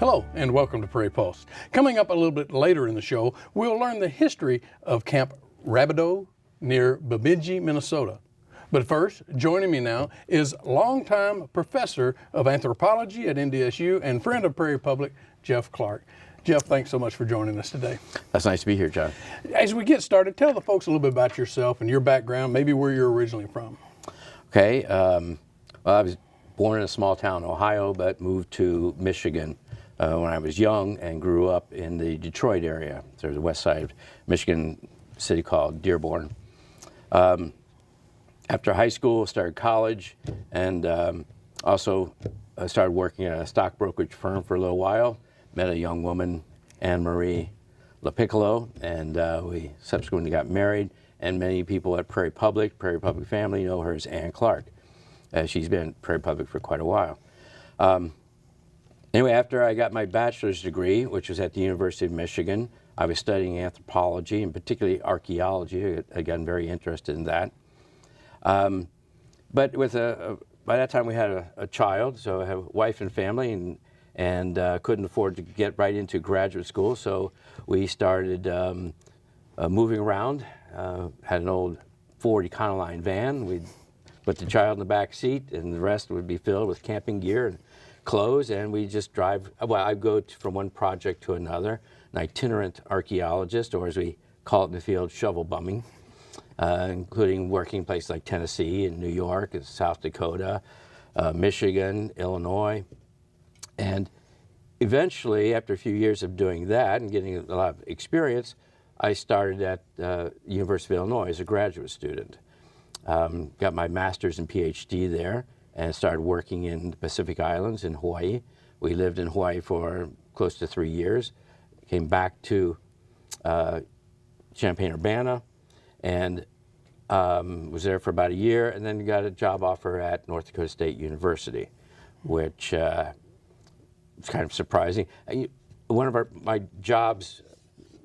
Hello and welcome to Prairie Pulse. Coming up a little bit later in the show, we'll learn the history of Camp Rabideau near Bemidji, Minnesota. But first, joining me now is longtime professor of anthropology at NDSU and friend of Prairie Public, Jeff Clark. Jeff, thanks so much for joining us today. That's nice to be here, John. As we get started, tell the folks a little bit about yourself and your background, maybe where you're originally from. Okay, well, I was born in a small town in Ohio, but moved to Michigan when I was young and grew up in the Detroit area. There's the west side of Michigan, a city called Dearborn. After high school, started college, and also started working at a stock brokerage firm for a little while. Met a young woman, Anne Marie LaPiccolo, and we subsequently got married. And many people at Prairie Public family know her as Ann Clark. She's been at Prairie Public for quite a while. Anyway, after I got my bachelor's degree, which was at the University of Michigan, I was studying anthropology and particularly archaeology. Again, very interested in that. But with by that time we had a child, so I have a wife and family, and couldn't afford to get right into graduate school, so we started moving around. Had an old Ford Econoline van. We'd put the child in the back seat, and the rest would be filled with camping gear and clothes, and we just drive. Well, I'd go from one project to another, an itinerant archaeologist, or as we call it in the field, shovel bumming, including working places like Tennessee and New York and South Dakota, Michigan, Illinois. And eventually, after a few years of doing that and getting a lot of experience, I started at University of Illinois as a graduate student. Got my master's and PhD there and started working in the Pacific Islands in Hawaii. We lived in Hawaii for close to 3 years. Came back to Champaign-Urbana and was there for about a year, and then got a job offer at North Dakota State University, which was kind of surprising. One of my jobs,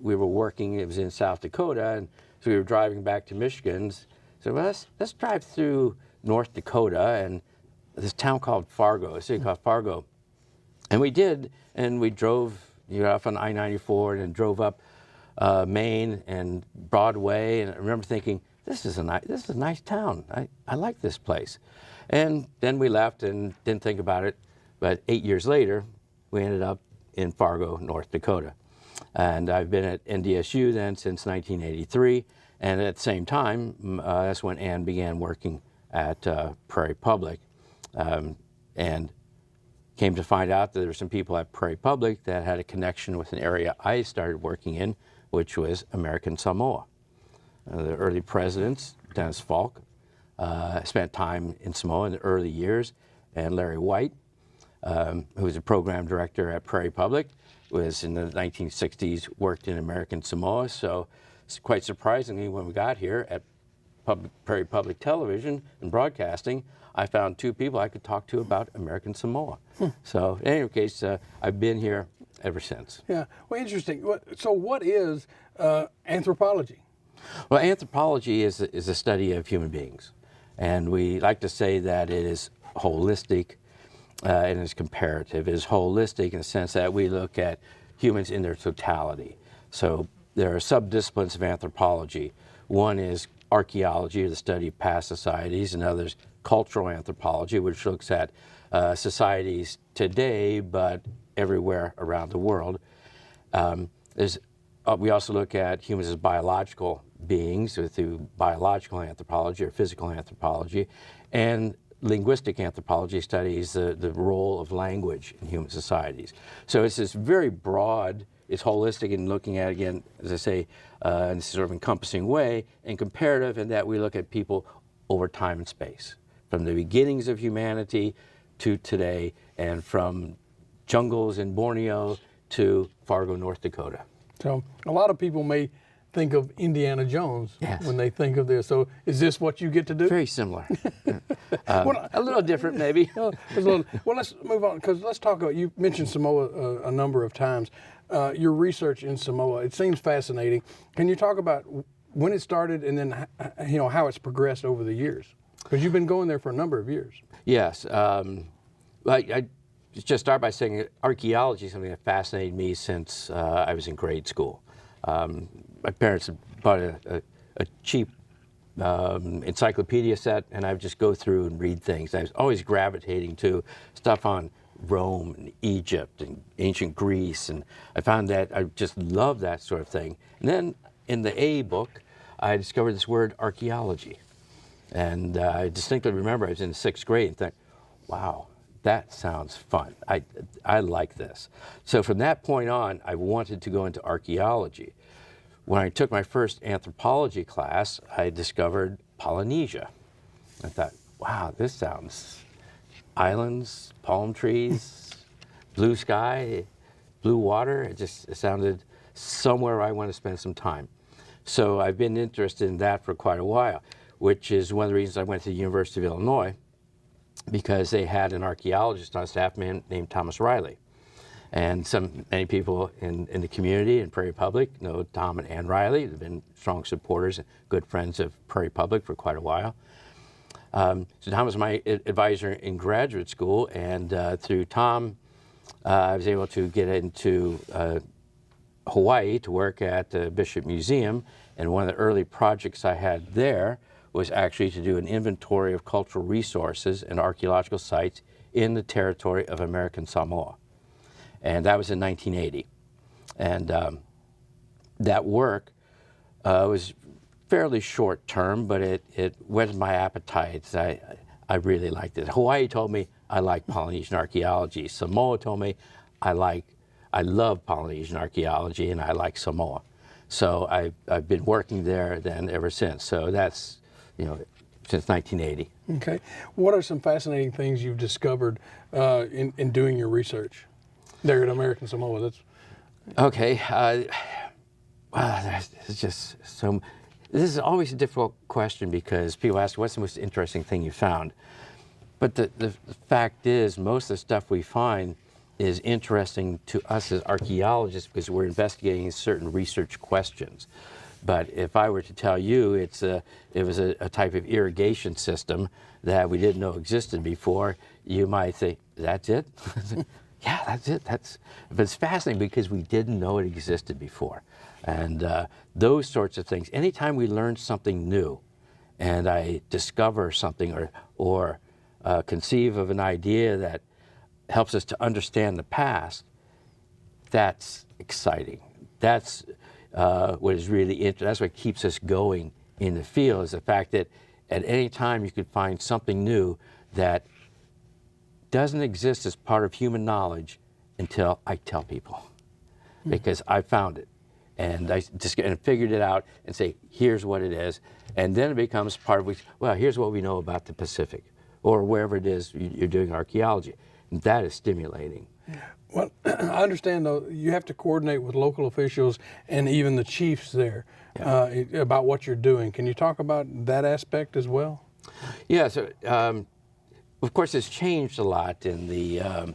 we were working, it was in South Dakota, and so we were driving back to Michigan. So let's drive through North Dakota and this town called Fargo, a city called Fargo. And we did, and we drove off on I-94 and then drove up Main and Broadway, and I remember thinking, this is a nice town. I like this place. And then we left and didn't think about it, but 8 years later, we ended up in Fargo, North Dakota. And I've been at NDSU then since 1983, and at the same time, that's when Ann began working at Prairie Public, and came to find out that there were some people at Prairie Public that had a connection with an area I started working in, which was American Samoa. The early presidents, Dennis Falk, spent time in Samoa in the early years, and Larry White, who was a program director at Prairie Public, was in the 1960s, worked in American Samoa. So it's quite surprisingly, when we got here at Prairie Public Television and Broadcasting, I found two people I could talk to about American Samoa. So in any case, I've been here ever since. Yeah, well, interesting. So what is anthropology? Well, anthropology is a study of human beings. And we like to say that it is holistic and is comparative. It is holistic in the sense that we look at humans in their totality. So there are subdisciplines of anthropology. One is archaeology, or the study of past societies, and others cultural anthropology, which looks at societies today, but everywhere around the world. We also look at humans as biological beings through biological anthropology or physical anthropology, and linguistic anthropology studies the role of language in human societies. So it's this very broad, it's holistic in looking at, again, as I say, in a sort of encompassing way, and comparative in that we look at people over time and space, from the beginnings of humanity to today, and from jungles in Borneo to Fargo, North Dakota. So a lot of people may think of Indiana Jones when they think of this. So is this what you get to do? Very similar. A little different, maybe. Well, let's move on, because let's talk about, you mentioned Samoa a number of times. Your research in Samoa, it seems fascinating. Can you talk about when it started and then how it's progressed over the years? Because you've been going there for a number of years. Yes. I just start by saying that archaeology is something that fascinated me since I was in grade school. My parents bought a cheap encyclopedia set, and I would just go through and read things. I was always gravitating to stuff on Rome and Egypt and ancient Greece, and I found that I just loved that sort of thing. And then in the A book, I discovered this word archaeology. And I distinctly remember I was in the 6th grade and thought, wow, that sounds fun. I like this. So from that point on, I wanted to go into archaeology. When I took my first anthropology class, I discovered Polynesia. I thought, wow, this sounds islands, palm trees, blue sky, blue water. It sounded somewhere I want to spend some time. So I've been interested in that for quite a while, which is one of the reasons I went to the University of Illinois, because they had an archaeologist on staff named Thomas Riley. And many people in the community in Prairie Public know Tom and Ann Riley. They've been strong supporters and good friends of Prairie Public for quite a while. So Tom was my advisor in graduate school, and through Tom, I was able to get into Hawaii to work at the Bishop Museum. And one of the early projects I had there was actually to do an inventory of cultural resources and archaeological sites in the territory of American Samoa. And that was in 1980. And that work was fairly short term, but it whetted my appetite. I really liked it. Hawaii told me I like Polynesian archaeology. Samoa told me I love Polynesian archaeology and I like Samoa. So I've been working there then ever since. So that's, since 1980. Okay. What are some fascinating things you've discovered in doing your research there at American Samoa? That's okay. It's just so. This is always a difficult question because people ask, "What's the most interesting thing you found?" But the fact is, most of the stuff we find is interesting to us as archaeologists because we're investigating certain research questions. But if I were to tell you it was a type of irrigation system that we didn't know existed before, you might think, that's it? Yeah, that's it. But it's fascinating because we didn't know it existed before. And those sorts of things, anytime we learn something new and I discover something or conceive of an idea that helps us to understand the past, that's exciting. That's what is really interesting. That's what keeps us going in the field, is the fact that at any time you could find something new that doesn't exist as part of human knowledge until I tell people, because I found it. And I just figured it out and say, here's what it is. And then it becomes part of, well, here's what we know about the Pacific, or wherever it is you're doing archaeology. And that is stimulating. Well, I understand, though, you have to coordinate with local officials and even the chiefs there about what you're doing. Can you talk about that aspect as well? Yeah, so of course it's changed a lot in the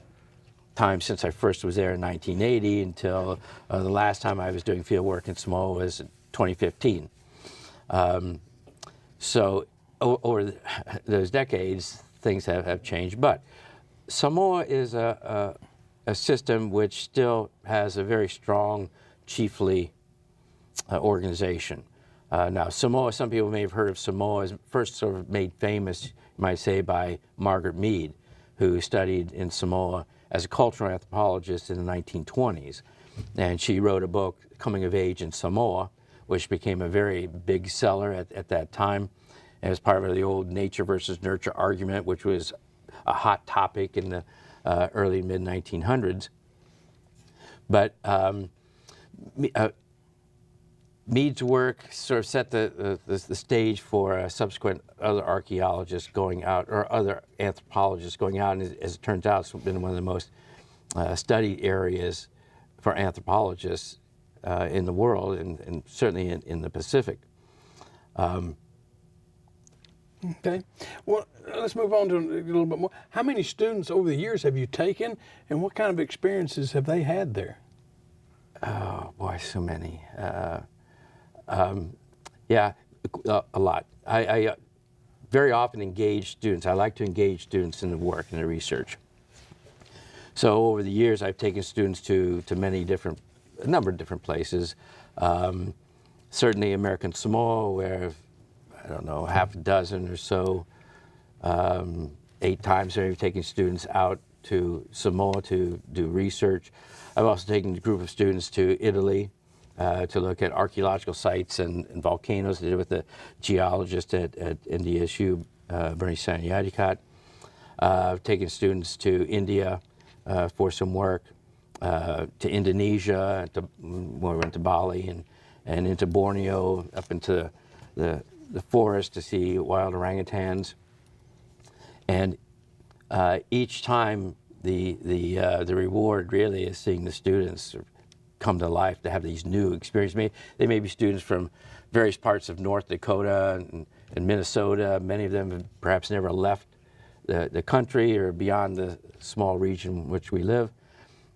time since I first was there in 1980 until the last time I was doing field work in Samoa was 2015. So over those decades, things have changed. But Samoa is a system which still has a very strong chiefly organization. Now, Samoa, some people may have heard of Samoa, as first sort of made famous, you might say, by Margaret Mead, who studied in Samoa as a cultural anthropologist in the 1920s. And she wrote a book, Coming of Age in Samoa, which became a very big seller at that time. And it was part of the old nature versus nurture argument, which was a hot topic in the early mid-1900s. But Mead's work sort of set the stage for subsequent other archaeologists going out, or other anthropologists going out, and as it turns out, it's been one of the most studied areas for anthropologists in the world, and certainly in the Pacific. Okay. Well, let's move on to a little bit more. How many students over the years have you taken, and what kind of experiences have they had there? Oh, boy, so many. Yeah, a lot. I very often engage students. I like to engage students in the work and the research. So over the years, I've taken students to a number of different places. Certainly American Samoa, where, I don't know, half a dozen or so, 8 times I've taken students out to Samoa to do research. I've also taken a group of students to Italy to look at archaeological sites and volcanoes. I did it with the geologist at NDSU, Bernie Sanyadikot. I've taken students to India for some work, to Indonesia, when we went to Bali, and into Borneo, up into the forest to see wild orangutans. And each time the reward really is seeing the students come to life, to have these new experiences. They may be students from various parts of North Dakota and Minnesota. Many of them have perhaps never left the country or beyond the small region in which we live.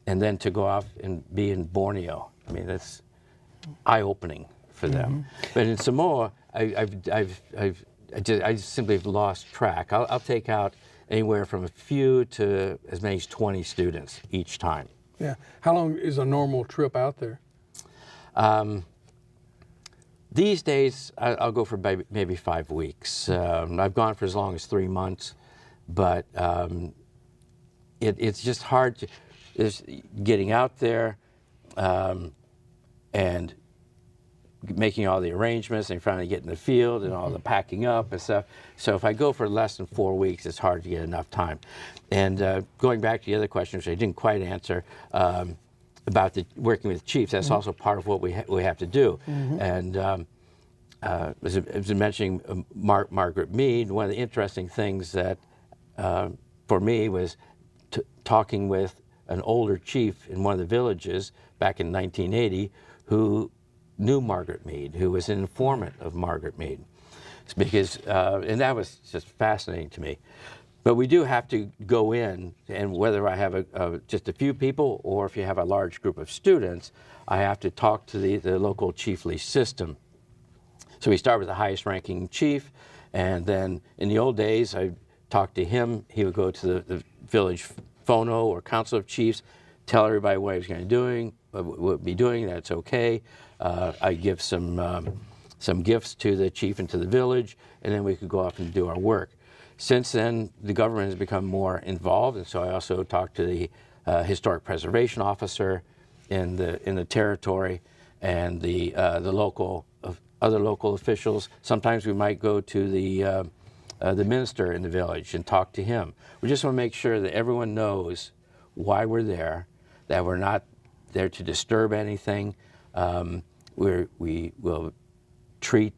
And then to go off and be in Borneo. I mean, that's eye-opening for them. But in Samoa, I just simply have lost track. I'll take out anywhere from a few to as many as 20 students each time. Yeah. How long is a normal trip out there? These days, I'll go for maybe 5 weeks. I've gone for as long as 3 months, but it's just hard to getting out there and making all the arrangements and finally getting in the field and all the packing up and stuff. So if I go for less than 4 weeks, it's hard to get enough time. And going back to the other question, which I didn't quite answer, about working with chiefs, that's also part of what we have to do. And as I was mentioning Margaret Mead, one of the interesting things that for me was talking with an older chief in one of the villages back in 1980 who knew Margaret Mead, who was an informant of Margaret Mead. It's because, and that was just fascinating to me. But we do have to go in, and whether I have just a few people or if you have a large group of students, I have to talk to the local chiefly system. So we start with the highest ranking chief, and then in the old days, I talked to him. He would go to the village phono or council of chiefs, tell everybody what he was going to be doing, that it's okay. I give some gifts to the chief and to the village, and then we could go off and do our work. Since then, the government has become more involved, and so I also talked to the historic preservation officer in the territory and the other local officials. Sometimes we might go to the minister in the village and talk to him. We just want to make sure that everyone knows why we're there, that we're not there to disturb anything. We will treat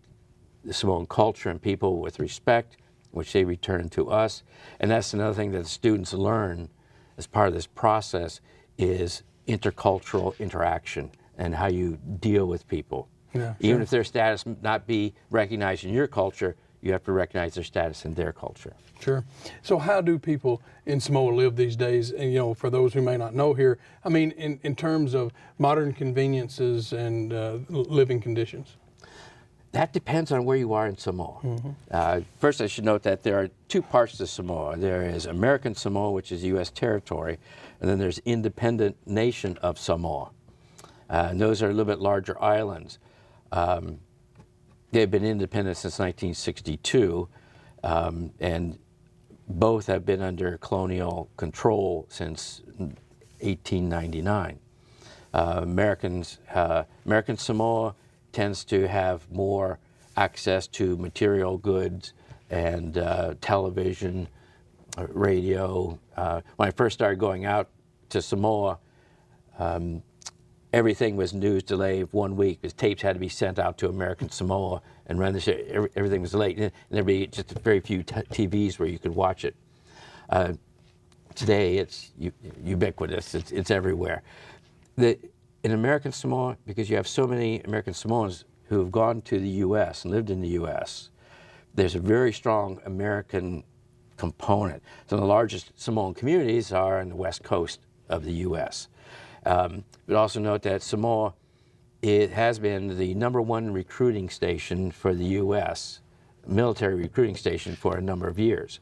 the Samoan culture and people with respect, which they return to us. And that's another thing that the students learn as part of this process is intercultural interaction and how you deal with people. Yeah, Even if their status not be recognized in your culture, you have to recognize their status in their culture. Sure. So how do people in Samoa live these days? And, for those who may not know here, I mean, in terms of modern conveniences and living conditions? That depends on where you are in Samoa. First, I should note that there are 2 parts to Samoa. There is American Samoa, which is U.S. territory, and then there's independent nation of Samoa. And those are a little bit larger islands. They've been independent since 1962, and both have been under colonial control since 1899. American Samoa tends to have more access to material goods and television, radio. When I first started going out to Samoa, everything was news delay of 1 week because tapes had to be sent out to American Samoa and run this. Everything was late, and there'd be just very few TVs where you could watch it. Today, it's ubiquitous. It's everywhere. In American Samoa, because you have so many American Samoans who have gone to the U.S. and lived in the U.S., there's a very strong American component. Some of the largest Samoan communities are on the west coast of the U.S. But also note that Samoa, it has been the #1 recruiting station for the U.S., military recruiting station for a number of years.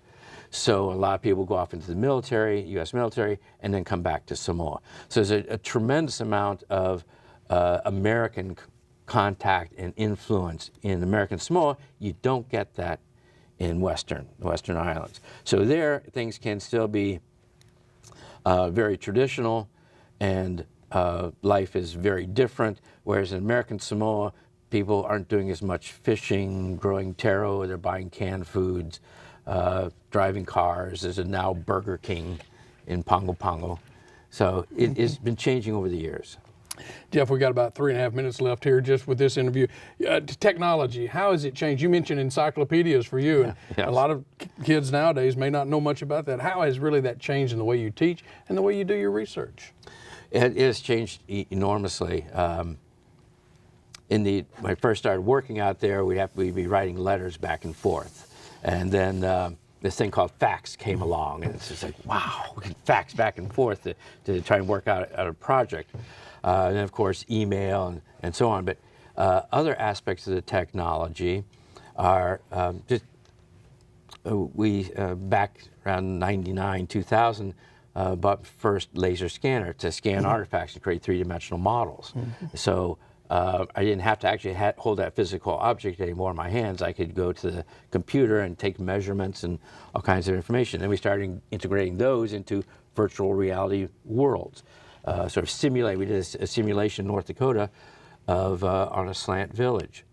So a lot of people go off into the military, U.S. military, and then come back to Samoa. So there's a tremendous amount of American contact and influence in American Samoa. You don't get that in the Western Islands. So there, things can still be very traditional, and life is very different, whereas in American Samoa, people aren't doing as much fishing, growing taro, they're buying canned foods, driving cars. There's a now Burger King in Pongo Pongo. So it's been changing over the years. Jeff, we got about 3.5 minutes left here just with this interview. Technology, how has it changed? You mentioned encyclopedias for you, and Yes. a lot of kids nowadays may not know much about that. How has really that changed in the way you teach and the way you do your research? It has changed enormously. When I first started working out there, we'd be writing letters back and forth. And then this thing called fax came along, and it's just like, wow, we can fax back and forth to try and work out a project. And then, of course, email and so on. But other aspects of the technology are back around 99, 2000, bought the first laser scanner to scan artifacts and create three-dimensional models. So I didn't have to actually hold that physical object anymore in my hands. I could go to the computer and take measurements and all kinds of information. Then we started integrating those into virtual reality worlds. Sort of simulate. We did a simulation in North Dakota of on a slant village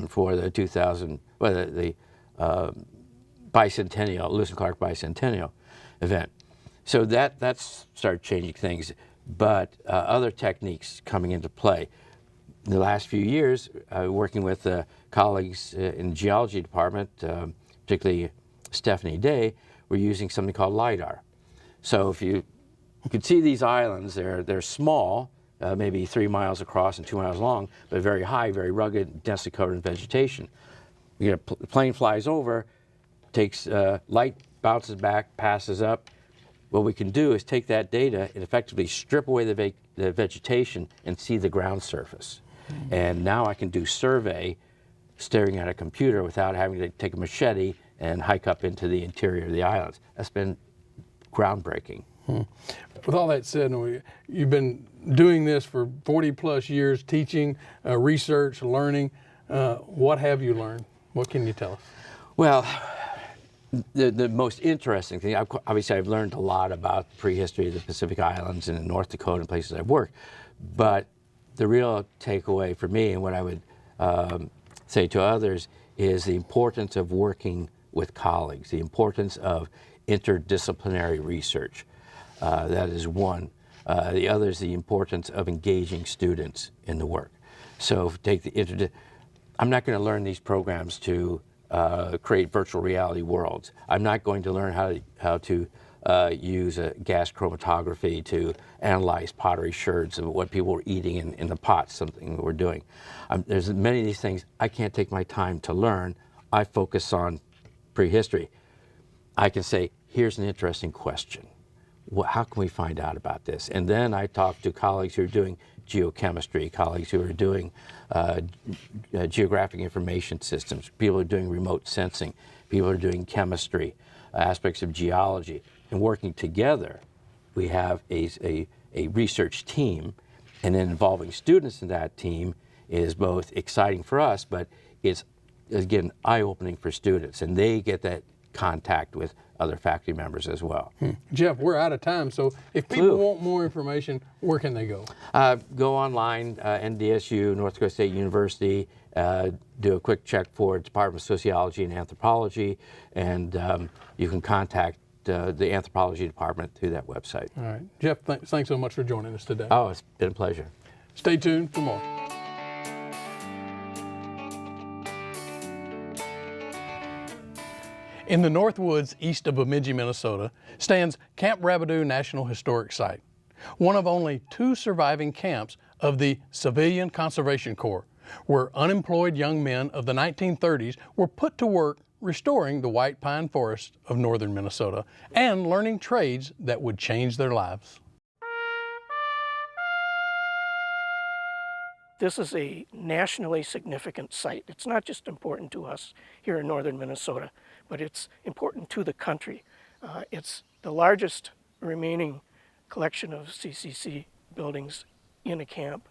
for the the bicentennial, Lewis and Clark bicentennial event. So that's started changing things, but other techniques coming into play. In the last few years, working with colleagues in the geology department, particularly Stephanie Day, we're using something called LIDAR. So if you could see these islands, they're small, maybe 3 miles across and 2 miles long, but very high, very rugged, densely covered in vegetation. You get a plane flies over, takes light, bounces back, passes up. What we can do is take that data and effectively strip away the vegetation and see the ground surface. And now I can do survey staring at a computer without having to take a machete and hike up into the interior of the islands. That's been groundbreaking. With all that said, you've been doing this for 40 plus years, teaching, research, learning. What have you learned? What can you tell us? Well, the most interesting thing, obviously I've learned a lot about prehistory of the Pacific Islands and in North Dakota and places I've worked, but the real takeaway for me and what I would say to others is the importance of working with colleagues, the importance of interdisciplinary research. That is one. The other is the importance of engaging students in the work. So I'm not going to learn these programs to create virtual reality worlds. I'm not going to learn how to use gas chromatography to analyze pottery sherds of what people were eating in the pots, something that we're doing. There's many of these things I can't take my time to learn. I focus on prehistory. I can say, here's an interesting question. How can we find out about this? And then I talk to colleagues who are doing geochemistry, colleagues who are doing geographic information systems, people who are doing remote sensing, people who are doing chemistry, aspects of geology. And working together, we have a research team, and then involving students in that team is both exciting for us, but it's, again, eye-opening for students, and they get that contact with other faculty members as well. Jeff, we're out of time, so if people want more information, where can they go? Go online, NDSU, North Dakota State University, do a quick check for Department of Sociology and Anthropology, and you can contact the Anthropology Department through that website. All right. Jeff, thanks so much for joining us today. Oh, it's been a pleasure. Stay tuned for more. In the North Woods east of Bemidji, Minnesota, stands Camp Rabideau National Historic Site, one of only 2 surviving camps of the Civilian Conservation Corps, where unemployed young men of the 1930s were put to work restoring the white pine forest of northern Minnesota and learning trades that would change their lives. This is a nationally significant site. It's not just important to us here in northern Minnesota, but it's important to the country. It's the largest remaining collection of CCC buildings in a camp.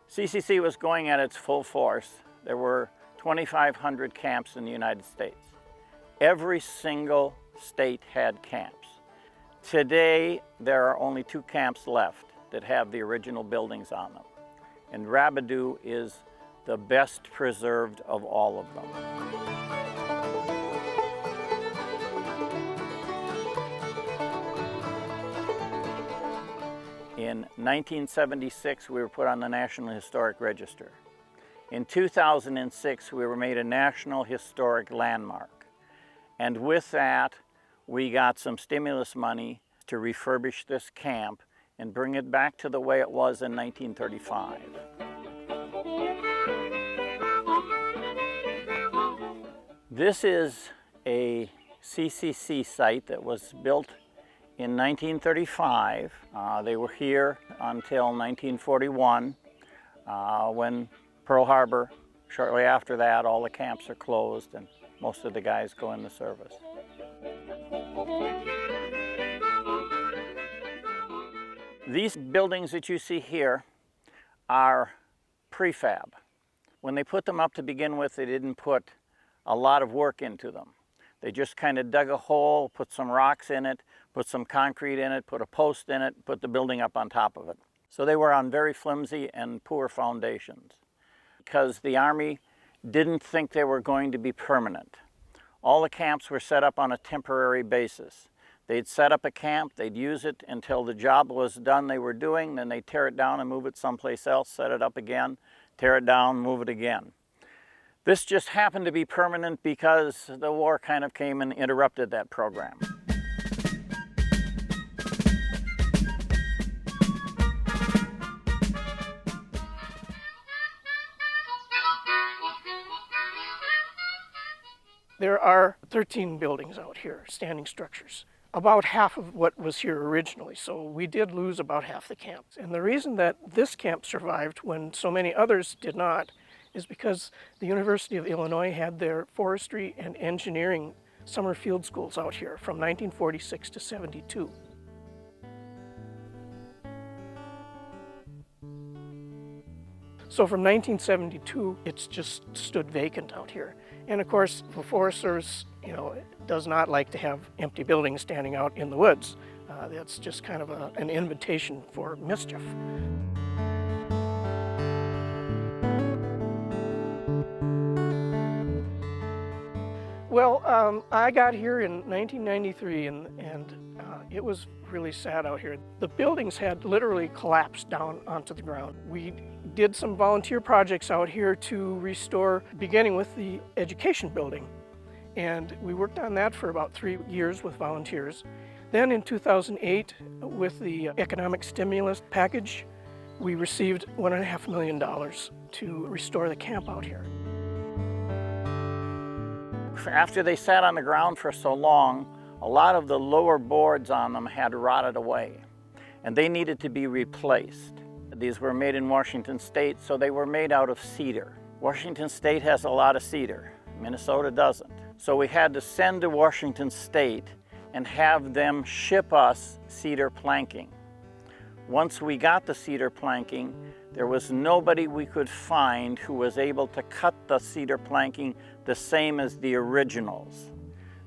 CCC was going at its full force. There were 2,500 camps in the United States. Every single state had camps. Today, there are only 2 camps left that have the original buildings on them. And Rabideau is the best preserved of all of them. In 1976, we were put on the National Historic Register. In 2006, we were made a National Historic Landmark. And with that, we got some stimulus money to refurbish this camp and bring it back to the way it was in 1935. This is a CCC site that was built in 1935. They were here until 1941, when Pearl Harbor. Shortly after that, all the camps are closed and most of the guys go into service. These buildings that you see here are prefab. When they put them up to begin with, they didn't put a lot of work into them. They just kind of dug a hole, put some rocks in it, put some concrete in it, put a post in it, put the building up on top of it. So they were on very flimsy and poor foundations because the Army didn't think they were going to be permanent. All the camps were set up on a temporary basis. They'd set up a camp, they'd use it until the job was done they were doing, then they'd tear it down and move it someplace else, set it up again, tear it down, move it again. This just happened to be permanent because the war kind of came and interrupted that program. There are 13 buildings out here, standing structures, about half of what was here originally, so we did lose about half the camps. And the reason that this camp survived when so many others did not is because the University of Illinois had their forestry and engineering summer field schools out here from 1946 to 72. So from 1972, it's just stood vacant out here. And of course, the Forest Service, does not like to have empty buildings standing out in the woods. That's just kind of an invitation for mischief. Well, I got here in 1993 and it was really sad out here. The buildings had literally collapsed down onto the ground. We did some volunteer projects out here to restore, beginning with the education building. And we worked on that for about 3 years with volunteers. Then in 2008, with the economic stimulus package, we received $1.5 million to restore the camp out here. After they sat on the ground for so long, a lot of the lower boards on them had rotted away, and they needed to be replaced. These were made in Washington State, so they were made out of cedar. Washington State has a lot of cedar. Minnesota doesn't. So we had to send to Washington State and have them ship us cedar planking. Once we got the cedar planking, there was nobody we could find who was able to cut the cedar planking the same as the originals.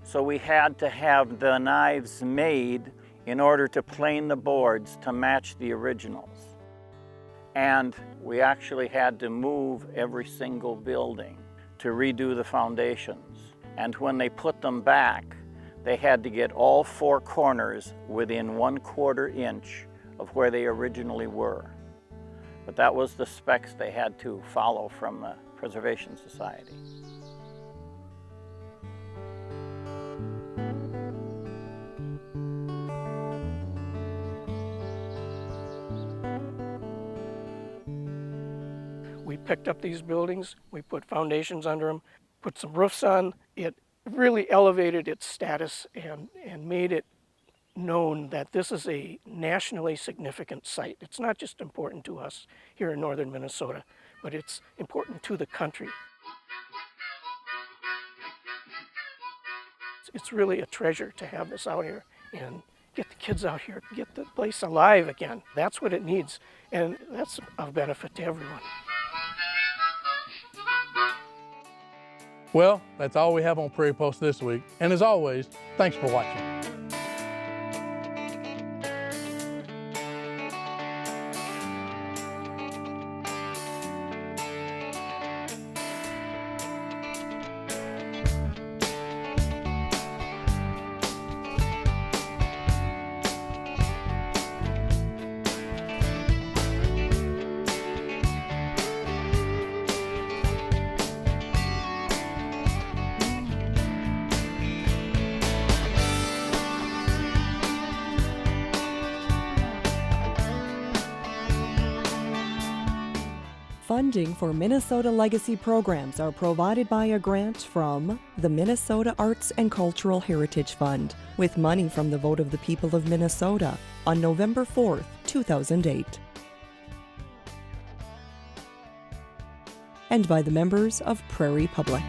So we had to have the knives made in order to plane the boards to match the originals. And we actually had to move every single building to redo the foundations. And when they put them back, they had to get all 4 corners within 1/4 inch of where they originally were. But that was the specs they had to follow from the Preservation Society. picked up these buildings, we put foundations under them, put some roofs on. It really elevated its status and made it known that this is a nationally significant site. It's not just important to us here in northern Minnesota, but it's important to the country. It's really a treasure to have this out here and get the kids out here, get the place alive again. That's what it needs, and that's of benefit to everyone. Well, that's all we have on Prairie Post this week. And as always, thanks for watching. Funding for Minnesota Legacy programs are provided by a grant from the Minnesota Arts and Cultural Heritage Fund, with money from the vote of the people of Minnesota on November 4th, 2008. And by the members of Prairie Public.